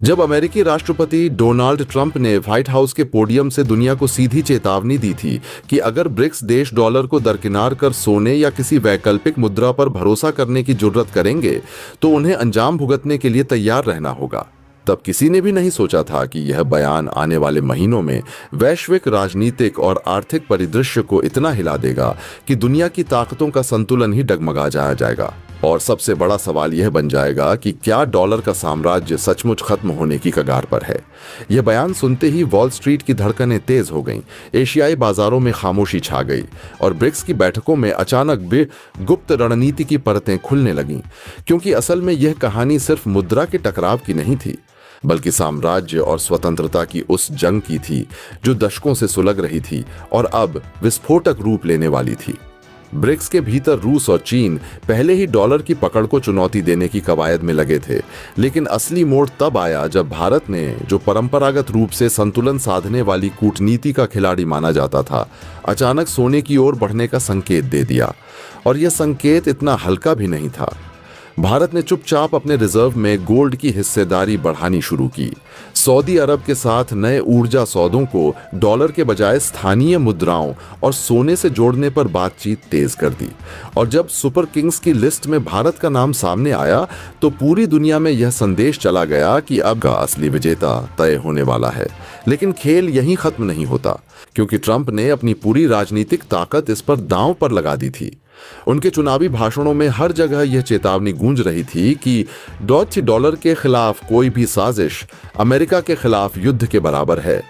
जब अमेरिकी राष्ट्रपति डोनाल्ड ट्रंप ने व्हाइट हाउस के पोडियम से दुनिया को सीधी चेतावनी दी थी कि अगर ब्रिक्स देश डॉलर को दरकिनार कर सोने या किसी वैकल्पिक मुद्रा पर भरोसा करने की जुर्रत करेंगे तो उन्हें अंजाम भुगतने के लिए तैयार रहना होगा, तब किसी ने भी नहीं सोचा था कि यह बयान आने वाले महीनों में वैश्विक राजनीतिक और आर्थिक परिदृश्य को इतना हिला देगा कि दुनिया की ताकतों का संतुलन ही डगमगा जाएगा। और सबसे बड़ा सवाल यह बन जाएगा कि क्या डॉलर का साम्राज्य सचमुच खत्म होने की कगार पर है। यह बयान सुनते ही वॉल स्ट्रीट की धड़कनें तेज हो गईं, एशियाई बाजारों में खामोशी छा गई और ब्रिक्स की बैठकों में अचानक भी गुप्त रणनीति की परतें खुलने लगीं, क्योंकि असल में यह कहानी सिर्फ मुद्रा के टकराव की नहीं थी, बल्कि साम्राज्य और स्वतंत्रता की उस जंग की थी जो दशकों से सुलग रही थी और अब विस्फोटक रूप लेने वाली थी। ब्रिक्स के भीतर रूस और चीन पहले ही डॉलर की पकड़ को चुनौती देने की कवायद में लगे थे, लेकिन असली मोड़ तब आया जब भारत ने, जो परंपरागत रूप से संतुलन साधने वाली कूटनीति का खिलाड़ी माना जाता था, अचानक सोने की ओर बढ़ने का संकेत दे दिया। और यह संकेत इतना हल्का भी नहीं था। भारत ने चुपचाप अपने रिजर्व में गोल्ड की हिस्सेदारी बढ़ानी शुरू की, सऊदी अरब के साथ नए ऊर्जा सौदों को डॉलर के बजाय स्थानीय मुद्राओं और सोने से जोड़ने पर बातचीत तेज कर दी। और जब सुपर किंग्स की लिस्ट में भारत का नाम सामने आया तो पूरी दुनिया में यह संदेश चला गया कि अब का असली विजेता तय होने वाला है। लेकिन खेल यहीं खत्म नहीं होता, क्योंकि ट्रंप ने अपनी पूरी राजनीतिक ताकत इस पर दांव पर लगा दी थी। उनके चुनावी भाषणों में हर जगह यह चेतावनी गूंज रही थी कि डॉलर के खिलाफ कोई भी साजिश अमेरिका के खिलाफ युद्ध के बराबर है।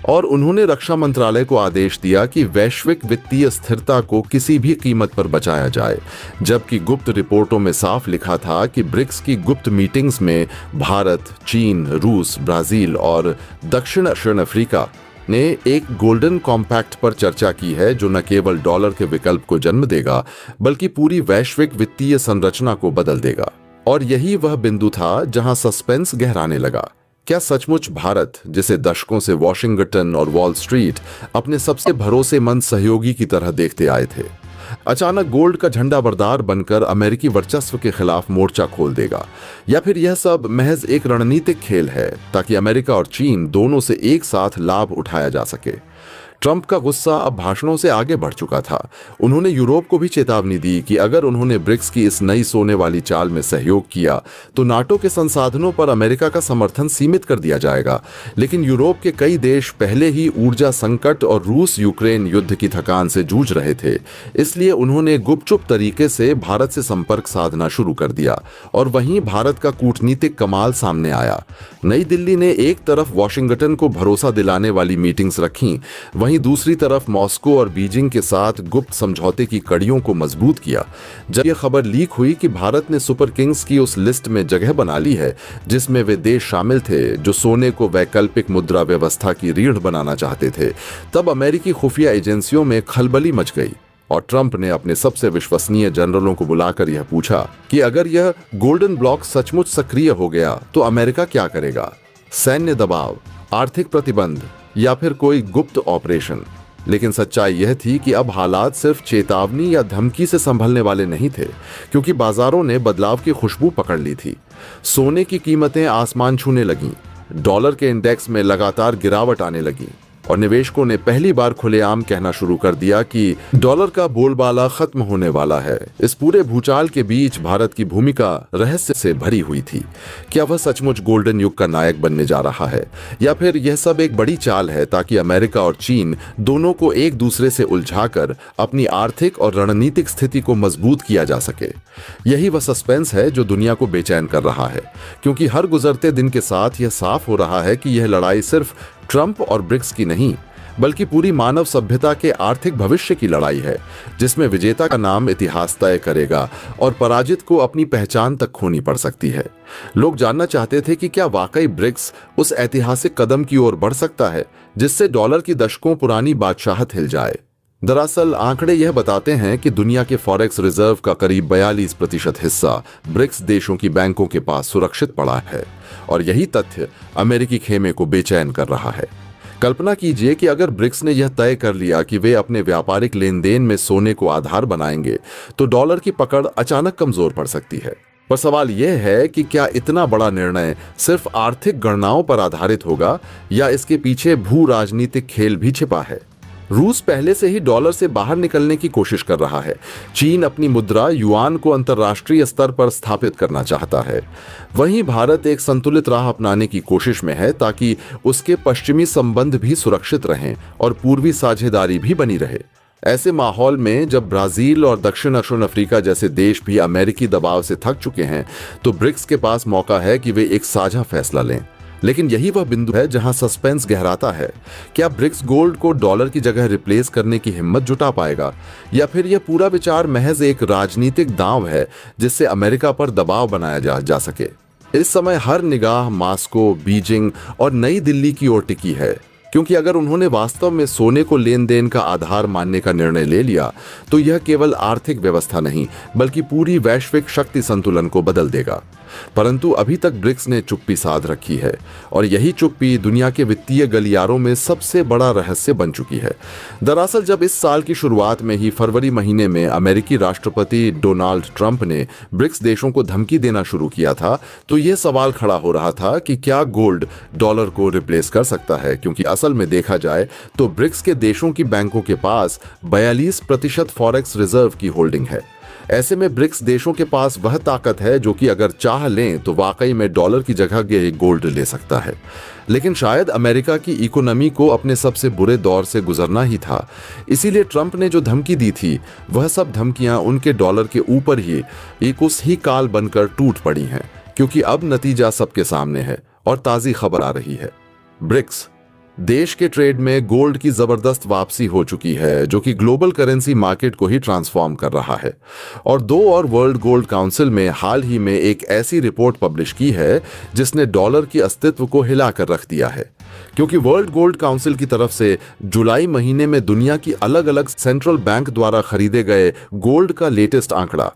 और उन्होंने रक्षा मंत्रालय को आदेश दिया कि वैश्विक वित्तीय स्थिरता को किसी भी कीमत पर बचाया जाए, जबकि गुप्त रिपोर्टों में साफ लिखा था कि ब्रिक्स की गुप्त मीटिंग्स में भारत, चीन, रूस, ब्राजील और दक्षिण अफ्रीका ने एक गोल्डन कॉम्पैक्ट पर चर्चा की है, जो न केवल डॉलर के विकल्प को जन्म देगा बल्कि पूरी वैश्विक वित्तीय संरचना को बदल देगा। और यही वह बिंदु था जहां सस्पेंस गहराने लगा। क्या सचमुच भारत, जिसे दशकों से वॉशिंगटन और वॉल स्ट्रीट अपने सबसे भरोसेमंद सहयोगी की तरह देखते आए थे, अचानक गोल्ड का झंडा बरदार बनकर अमेरिकी वर्चस्व के खिलाफ मोर्चा खोल देगा? या फिर यह सब महज एक रणनीतिक खेल है ताकि अमेरिका और चीन दोनों से एक साथ लाभ उठाया जा सके? ट्रंप का गुस्सा अब भाषणों से आगे बढ़ चुका था। उन्होंने यूरोप को भी चेतावनी दी कि अगर उन्होंने ब्रिक्स की इस नई सोने वाली चाल में सहयोग किया तो नाटो के संसाधनों पर अमेरिका का समर्थन सीमित कर दिया जाएगा। लेकिन यूरोप के कई देश पहले ही ऊर्जा संकट और रूस यूक्रेन युद्ध की थकान से जूझ रहे थे, इसलिए उन्होंने गुपचुप तरीके से भारत से संपर्क साधना शुरू कर दिया। और वहीं भारत का कूटनीतिक कमाल सामने आया। नई दिल्ली ने एक तरफ वॉशिंगटन को भरोसा दिलाने वाली मीटिंग्स रखी, वहीं दूसरी तरफ मॉस्को और बीजिंग के साथ गुप्त समझौते की कड़ियों को मजबूत किया। जब यह खबर लीक हुई कि भारत ने सुपर किंग्स की उस लिस्ट में जगह बना ली है जिसमें वे देश शामिल थे जो सोने को वैकल्पिक मुद्रा व्यवस्था की रीढ़ बनाना चाहते थे, तब अमेरिकी खुफिया एजेंसियों में खलबली मच गई। और ट्रंप ने अपने सबसे विश्वसनीय जनरलों को बुलाकर यह पूछा कि अगर यह गोल्डन ब्लॉक सचमुच सक्रिय हो गया तो अमेरिका क्या करेगा? सैन्य दबाव, आर्थिक प्रतिबंध या फिर कोई गुप्त ऑपरेशन? लेकिन सच्चाई यह थी कि अब हालात सिर्फ चेतावनी या धमकी से संभलने वाले नहीं थे, क्योंकि बाजारों ने बदलाव की खुशबू पकड़ ली थी। सोने की कीमतें आसमान छूने लगीं, डॉलर के इंडेक्स में लगातार गिरावट आने लगी और निवेशकों ने पहली बार खुलेआम कहना शुरू कर दिया कि डॉलर का बोलबाला खत्म होने वाला है। इस पूरे भूचाल के बीच भारत की भूमिका रहस्य से भरी हुई थी। क्या वह सचमुच गोल्डन युग का नायक बनने जा रहा है, या फिर यह सब एक बड़ी चाल है ताकि अमेरिका और चीन दोनों को एक दूसरे से उलझाकर अपनी आर्थिक और रणनीतिक स्थिति को मजबूत किया जा सके? यही वह सस्पेंस है जो दुनिया को बेचैन कर रहा है, क्योंकि हर गुजरते दिन के साथ यह साफ हो रहा है कि यह लड़ाई सिर्फ ट्रंप और ब्रिक्स की नहीं, बल्कि पूरी मानव सभ्यता के आर्थिक भविष्य की लड़ाई है, जिसमें विजेता का नाम इतिहास तय करेगा और पराजित को अपनी पहचान तक खोनी पड़ सकती है। लोग जानना चाहते थे कि क्या वाकई ब्रिक्स उस ऐतिहासिक कदम की ओर बढ़ सकता है जिससे डॉलर की दशकों पुरानी बादशाहत हिल जाए। दरअसल आंकड़े यह बताते हैं कि दुनिया के फॉरेक्स रिजर्व का करीब 42% हिस्सा ब्रिक्स देशों की बैंकों के पास सुरक्षित पड़ा है, और यही तथ्य अमेरिकी खेमे को बेचैन कर रहा है। कल्पना कीजिए कि अगर ब्रिक्स ने यह तय कर लिया कि वे अपने व्यापारिक लेन देन में सोने को आधार बनाएंगे, तो डॉलर की पकड़ अचानक कमजोर पड़ सकती है। पर सवाल यह है कि क्या इतना बड़ा निर्णय सिर्फ आर्थिक गणनाओं पर आधारित होगा या इसके पीछे भू राजनीतिक खेल भी छिपा है। रूस पहले से ही डॉलर से बाहर निकलने की कोशिश कर रहा है। चीन अपनी मुद्रा युआन को अंतर्राष्ट्रीय स्तर पर स्थापित करना चाहता है। वहीं भारत एक संतुलित राह अपनाने की कोशिश में है ताकि उसके पश्चिमी संबंध भी सुरक्षित रहें और पूर्वी साझेदारी भी बनी रहे। ऐसे माहौल में जब ब्राजील और दक्षिण अफ्रीका जैसे देश भी अमेरिकी दबाव से थक चुके हैं, तो ब्रिक्स के पास मौका है कि वे एक साझा फैसला लें। लेकिन यही वह बिंदु है जहां सस्पेंस गहराता है। क्या ब्रिक्स गोल्ड को डॉलर की जगह रिप्लेस करने की हिम्मत जुटा पाएगा, या फिर यह पूरा विचार महज एक राजनीतिक दांव है जिससे अमेरिका पर दबाव बनाया जा सके। इस समय हर निगाह मास्को, बीजिंग और नई दिल्ली की ओर टिकी है, क्योंकि अगर उन्होंने वास्तव में सोने को लेन देन का आधार मानने का निर्णय ले लिया तो यह केवल आर्थिक व्यवस्था नहीं बल्कि पूरी वैश्विक शक्ति संतुलन को बदल देगा। परंतु अभी तक ब्रिक्स ने चुप्पी साध रखी है और यही चुप्पी दुनिया के वित्तीय गलियारों में सबसे बड़ा रहस्य बन चुकी है। दरअसल जब इस साल की शुरुआत में ही फरवरी महीने में अमेरिकी राष्ट्रपति डोनाल्ड ट्रंप ने ब्रिक्स देशों को धमकी देना शुरू किया था, तो यह सवाल खड़ा हो रहा था कि क्या गोल्ड डॉलर को रिप्लेस कर सकता है, क्योंकि असल में देखा जाए तो ब्रिक्स के देशों की बैंकों के पास 42% फॉरेक्स रिजर्व की होल्डिंग है। ऐसे में ब्रिक्स देशों के पास वह ताकत है जो कि अगर चाह लें तो वाकई में डॉलर की जगह गोल्ड ले सकता है। लेकिन शायद अमेरिका की इकोनॉमी को अपने सबसे बुरे दौर से गुजरना ही था। इसीलिए ट्रंप ने जो धमकी दी थी वह सब धमकियां उनके डॉलर के ऊपर ही एक उस ही काल बनकर टूट पड़ी हैं, क्योंकि अब नतीजा सबके सामने है और ताजी खबर आ रही है। ब्रिक्स देश के ट्रेड में गोल्ड की जबरदस्त वापसी हो चुकी है, जो कि ग्लोबल करेंसी मार्केट को ही ट्रांसफॉर्म कर रहा है। और वर्ल्ड गोल्ड काउंसिल में हाल ही में एक ऐसी रिपोर्ट पब्लिश की है जिसने डॉलर की अस्तित्व को हिलाकर रख दिया है, क्योंकि वर्ल्ड गोल्ड काउंसिल की तरफ से जुलाई महीने में दुनिया की अलग अलग सेंट्रल बैंक द्वारा खरीदे गए गोल्ड का लेटेस्ट आंकड़ा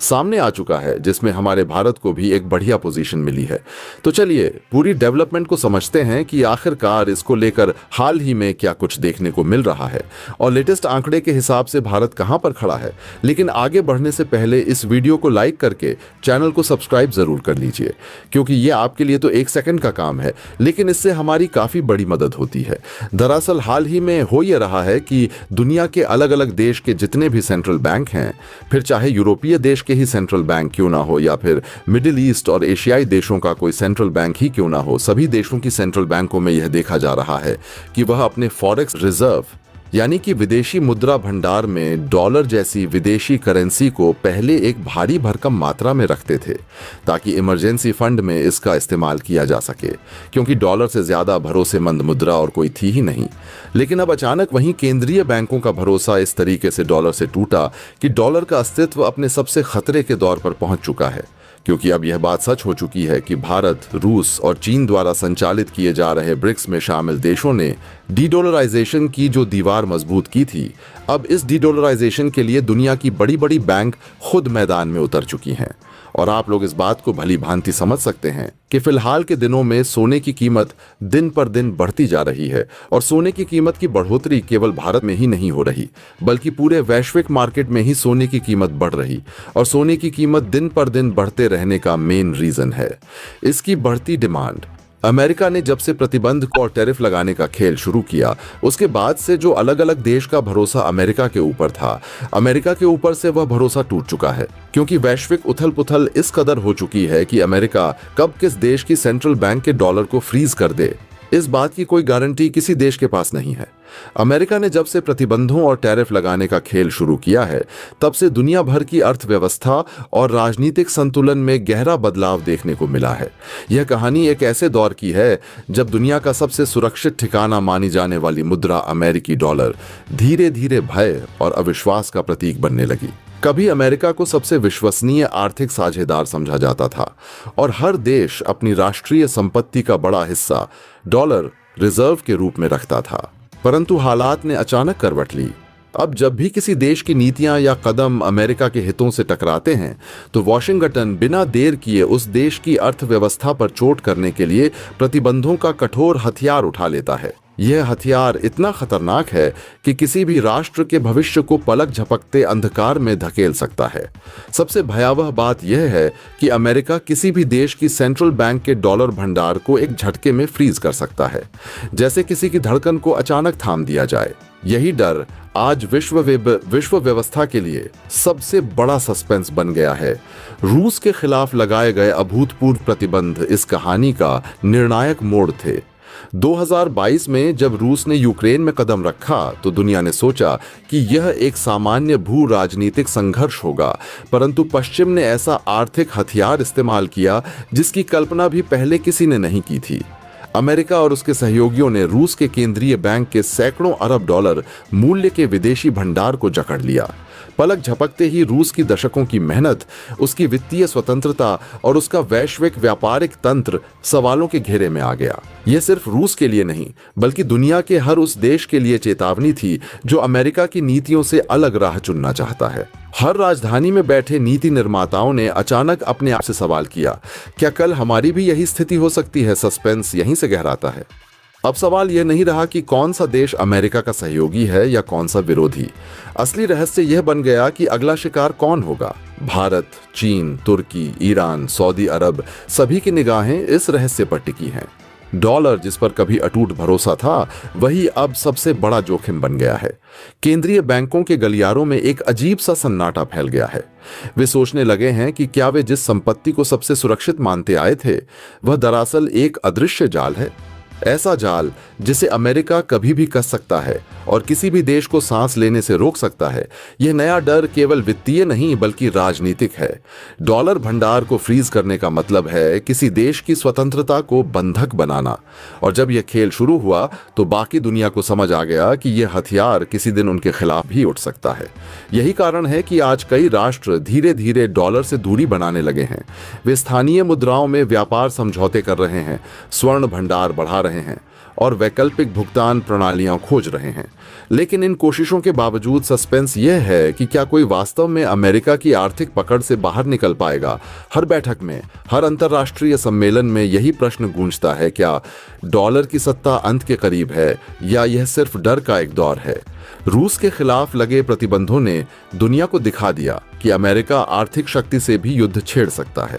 सामने आ चुका है, जिसमें हमारे भारत को भी एक बढ़िया पोजीशन मिली है। तो चलिए पूरी डेवलपमेंट को समझते हैं कि आखिरकार इसको लेकर हाल ही में क्या कुछ देखने को मिल रहा है और लेटेस्ट आंकड़े के हिसाब से भारत कहां पर खड़ा है। लेकिन आगे बढ़ने से पहले इस वीडियो को लाइक करके चैनल को सब्सक्राइब जरूर कर लीजिए, क्योंकि ये आपके लिए तो 1 सेकंड का काम है, लेकिन इससे हमारी काफी बड़ी मदद होती है। दरअसल हाल ही में हो यह रहा है कि दुनिया के अलग अलग देश के जितने भी सेंट्रल बैंक हैं, फिर चाहे यूरोपीय देश के ही सेंट्रल बैंक क्यों ना हो या फिर मिडिल ईस्ट और एशियाई देशों का कोई सेंट्रल बैंक ही क्यों ना हो, सभी देशों की सेंट्रल बैंकों में यह देखा जा रहा है कि वह अपने फॉरेक्स रिजर्व यानी कि विदेशी मुद्रा भंडार में डॉलर जैसी विदेशी करेंसी को पहले एक भारी भरकम मात्रा में रखते थे ताकि इमरजेंसी फंड में इसका इस्तेमाल किया जा सके, क्योंकि डॉलर से ज्यादा भरोसेमंद मुद्रा और कोई थी ही नहीं। लेकिन अब अचानक वहीं केंद्रीय बैंकों का भरोसा इस तरीके से डॉलर से टूटा कि डॉलर का अस्तित्व अपने सबसे खतरे के दौर पर पहुंच चुका है, क्योंकि अब यह बात सच हो चुकी है कि भारत, रूस और चीन द्वारा संचालित किए जा रहे ब्रिक्स में शामिल देशों ने डीडॉलराइजेशन की जो दीवार मजबूत की थी, अब इस डीडॉलराइजेशन के लिए दुनिया की बड़ी बड़ी बैंक खुद मैदान में उतर चुकी हैं। और आप लोग इस बात को भली भांति समझ सकते हैं कि फिलहाल के दिनों में सोने की कीमत दिन पर दिन बढ़ती जा रही है और सोने की कीमत की बढ़ोतरी केवल भारत में ही नहीं हो रही बल्कि पूरे वैश्विक मार्केट में ही सोने की कीमत बढ़ रही, और सोने की कीमत दिन पर दिन बढ़ते रहने का मेन रीजन है इसकी बढ़ती डिमांड। अमेरिका ने जब से प्रतिबंध और टैरिफ लगाने का खेल शुरू किया, उसके बाद से जो अलग अलग देश का भरोसा अमेरिका के ऊपर था, अमेरिका के ऊपर से वह भरोसा टूट चुका है, क्योंकि वैश्विक उथल पुथल इस कदर हो चुकी है कि अमेरिका कब किस देश की सेंट्रल बैंक के डॉलर को फ्रीज कर दे, इस बात की कोई गारंटी किसी देश के पास नहीं है। अमेरिका ने जब से प्रतिबंधों और टैरिफ लगाने का खेल शुरू किया है, तब से दुनिया भर की अर्थव्यवस्था और राजनीतिक संतुलन में गहरा बदलाव देखने को मिला है। यह कहानी एक ऐसे दौर की है जब दुनिया का सबसे सुरक्षित ठिकाना मानी जाने वाली मुद्रा अमेरिकी डॉलर धीरे धीरे भय और अविश्वास का प्रतीक बनने लगी। कभी अमेरिका को सबसे विश्वसनीय आर्थिक साझेदार समझा जाता था और हर देश अपनी राष्ट्रीय संपत्ति का बड़ा हिस्सा डॉलर रिजर्व के रूप में रखता था। परंतु हालात ने अचानक करवट ली। अब जब भी किसी देश की नीतियां या कदम अमेरिका के हितों से टकराते हैं, तो वॉशिंगटन बिना देर किए उस देश की अर्थव्यवस्था पर चोट करने के लिए प्रतिबंधों का कठोर हथियार उठा लेता है। यह हथियार इतना खतरनाक है कि किसी भी राष्ट्र के भविष्य को पलक झपकते अंधकार में धकेल सकता है। सबसे भयावह बात यह है कि अमेरिका किसी भी देश की सेंट्रल बैंक के डॉलर भंडार को एक झटके में फ्रीज कर सकता है, जैसे किसी की धड़कन को अचानक थाम दिया जाए। यही डर आज विश्व व्यवस्था के लिए सबसे बड़ा सस्पेंस बन गया है। रूस के खिलाफ लगाए गए अभूतपूर्व प्रतिबंध इस कहानी का निर्णायक मोड़ थे। 2022 में जब रूस ने यूक्रेन में कदम रखा तो दुनिया ने सोचा कि यह एक सामान्य भू राजनीतिक संघर्ष होगा, परंतु पश्चिम ने ऐसा आर्थिक हथियार इस्तेमाल किया जिसकी कल्पना भी पहले किसी ने नहीं की थी। अमेरिका और उसके सहयोगियों ने रूस के केंद्रीय बैंक के सैकड़ों अरब डॉलर मूल्य के विदेशी भंडार को जकड़ लिया। पलक झपकते ही रूस की दशकों की मेहनत, उसकी वित्तीय स्वतंत्रता और उसका वैश्विक व्यापारिक तंत्र सवालों के घेरे में आ गया। यह सिर्फ रूस के लिए नहीं बल्कि दुनिया के हर उस देश के लिए चेतावनी थी जो अमेरिका की नीतियों से अलग राह चुनना चाहता है। हर राजधानी में बैठे नीति निर्माताओं ने अचानक अपने आप से सवाल किया, क्या कल हमारी भी यही स्थिति हो सकती है? सस्पेंस यहीं से गहराता है। अब सवाल यह नहीं रहा कि कौन सा देश अमेरिका का सहयोगी है या कौन सा विरोधी। असली रहस्य यह बन गया कि अगला शिकार कौन होगा। भारत, चीन, तुर्की, ईरान, सऊदी अरब, सभी की निगाहें इस रहस्य पर टिकी हैं। डॉलर जिस पर कभी अटूट भरोसा था, वही अब सबसे बड़ा जोखिम बन गया है। केंद्रीय बैंकों के गलियारों में एक अजीब सा सन्नाटा फैल गया है। वे सोचने लगे हैं कि क्या वे जिस संपत्ति को सबसे सुरक्षित मानते आए थे, वह दरअसल एक अदृश्य जाल है। ऐसा जाल जिसे अमेरिका कभी भी कस सकता है और किसी भी देश को सांस लेने से रोक सकता है। यह नया डर केवल वित्तीय नहीं बल्कि राजनीतिक है। डॉलर भंडार को फ्रीज करने का मतलब है किसी देश की स्वतंत्रता को बंधक बनाना। और जब यह खेल शुरू हुआ तो बाकी दुनिया को समझ आ गया कि यह हथियार किसी दिन उनके खिलाफ भी उठ सकता है। यही कारण है कि आज कई राष्ट्र धीरे धीरे डॉलर से दूरी बनाने लगे हैं। वे स्थानीय मुद्राओं में व्यापार समझौते कर रहे हैं, स्वर्ण भंडार बढ़ा रहे हैं और वैकल्पिक भुगतान प्रणालियां खोज रहे हैं। लेकिन इन कोशिशों के बावजूद सस्पेंस यह है कि क्या कोई वास्तव में अमेरिका की आर्थिक पकड़ से बाहर निकल पाएगा। हर बैठक में, हर अंतर्राष्ट्रीय सम्मेलन में यही प्रश्न गूंजता है, क्या डॉलर की सत्ता अंत के करीब है या यह सिर्फ डर का एक दौर है। रूस के खिलाफ लगे प्रतिबंधों ने दुनिया को दिखा दिया कि अमेरिका आर्थिक शक्ति से भी युद्ध छेड़ सकता है,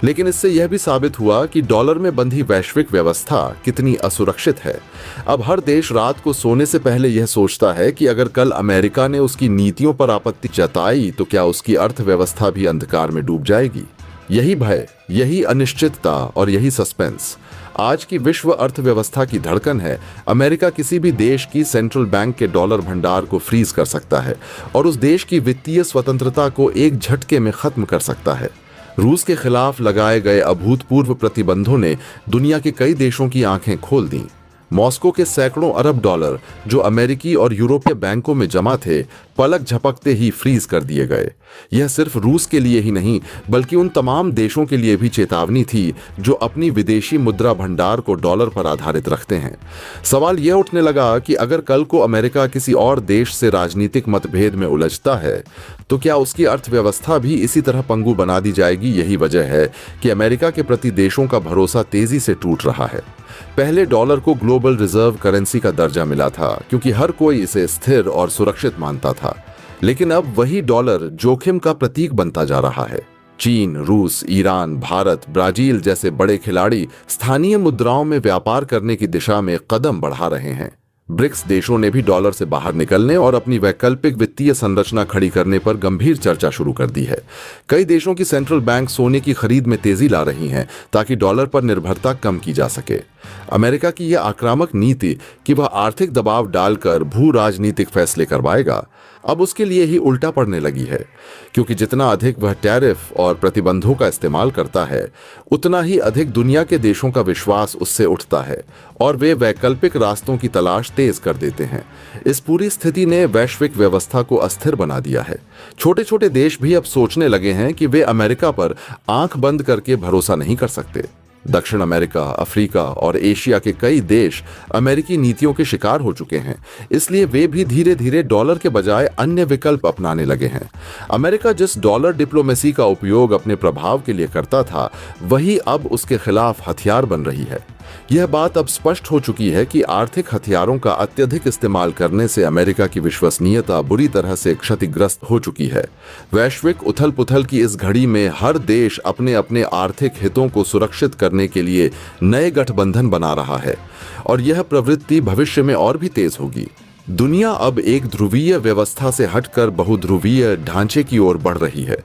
लेकिन इससे यह भी साबित हुआ कि डॉलर में बंधी वैश्विक व्यवस्था कितनी असुरक्षित है। अब हर देश रात को सोने से पहले यह सोचता है कि अगर कल अमेरिका ने उसकी नीतियों पर आपत्ति जताई तो क्या उसकी अर्थव्यवस्था भी अंधकार में डूब जाएगी। यही भय, यही अनिश्चितता और यही सस्पेंस आज की विश्व अर्थव्यवस्था की धड़कन है। अमेरिका किसी भी देश की सेंट्रल बैंक के डॉलर भंडार को फ्रीज कर सकता है और उस देश की वित्तीय स्वतंत्रता को एक झटके में खत्म कर सकता है। रूस के खिलाफ लगाए गए अभूतपूर्व प्रतिबंधों ने दुनिया के कई देशों की आंखें खोल दी। मॉस्को के सैकड़ों अरब डॉलर जो अमेरिकी और यूरोपीय बैंकों में जमा थे, पलक झपकते ही फ्रीज कर दिए गए। यह सिर्फ रूस के लिए ही नहीं बल्कि उन तमाम देशों के लिए भी चेतावनी थी जो अपनी विदेशी मुद्रा भंडार को डॉलर पर आधारित रखते हैं। सवाल यह उठने लगा कि अगर कल को अमेरिका किसी और देश से राजनीतिक मतभेद में उलझता है तो क्या उसकी अर्थव्यवस्था भी इसी तरह पंगु बना दी जाएगी। यही वजह है कि अमेरिका के प्रति देशों का भरोसा तेजी से टूट रहा है। पहले डॉलर को ग्लोबल रिजर्व करेंसी का दर्जा मिला था क्योंकि हर कोई इसे स्थिर और सुरक्षित मानता था, लेकिन अब वही डॉलर जोखिम का प्रतीक बनता जा रहा है। चीन, रूस, ईरान, भारत, ब्राजील जैसे बड़े खिलाड़ी स्थानीय मुद्राओं में व्यापार करने की दिशा में कदम बढ़ा रहे हैं। ब्रिक्स देशों ने भी डॉलर से बाहर निकलने और अपनी वैकल्पिक वित्तीय संरचना खड़ी करने पर गंभीर चर्चा शुरू कर दी है। कई देशों की सेंट्रल बैंक सोने की खरीद में तेजी ला रही हैं ताकि डॉलर पर निर्भरता कम की जा सके। अमेरिका की यह आक्रामक नीति कि वह आर्थिक दबाव डालकर भू राजनीतिक फैसले करवाएगा, अब उसके लिए ही उल्टा पड़ने लगी है, क्योंकि जितना अधिक वह टैरिफ और प्रतिबंधों का इस्तेमाल करता है उतना ही अधिक दुनिया के देशों का विश्वास उससे उठता है और वे वैकल्पिक रास्तों की तलाश तेज कर देते हैं। इस पूरी स्थिति ने वैश्विक व्यवस्था को अस्थिर बना दिया है। छोटे छोटे देश भी अब सोचने लगे हैं कि वे अमेरिका पर आंख बंद करके भरोसा नहीं कर सकते। दक्षिण अमेरिका, अफ्रीका और एशिया के कई देश अमेरिकी नीतियों के शिकार हो चुके हैं, इसलिए वे भी धीरे धीरे डॉलर के बजाय अन्य विकल्प अपनाने लगे हैं। अमेरिका जिस डॉलर डिप्लोमेसी का उपयोग अपने प्रभाव के लिए करता था, वही अब उसके खिलाफ हथियार बन रही है। यह बात अब स्पष्ट हो चुकी है कि आर्थिक हथियारों का अत्यधिक इस्तेमाल करने से अमेरिका की विश्वसनीयता बुरी तरह से क्षतिग्रस्त हो चुकी है। वैश्विक उथल-पुथल की इस घड़ी में हर देश अपने अपने आर्थिक हितों को सुरक्षित करने के लिए नए गठबंधन बना रहा है और यह प्रवृत्ति भविष्य में और भी तेज होगी। दुनिया अब एक ध्रुवीय व्यवस्था से हटकर बहुध्रुवीय ढांचे की ओर बढ़ रही है,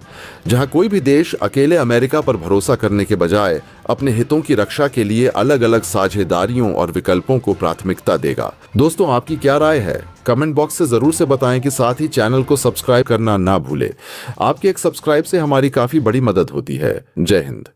जहां कोई भी देश अकेले अमेरिका पर भरोसा करने के बजाय अपने हितों की रक्षा के लिए अलग-अलग साझेदारियों और विकल्पों को प्राथमिकता देगा। दोस्तों, आपकी क्या राय है? कमेंट बॉक्स से जरूर से बताएं कि साथ ही चैनल को सब्सक्राइब करना ना भूलें। आपके एक सब्सक्राइब से हमारी काफी बड़ी मदद होती है। जय हिंद।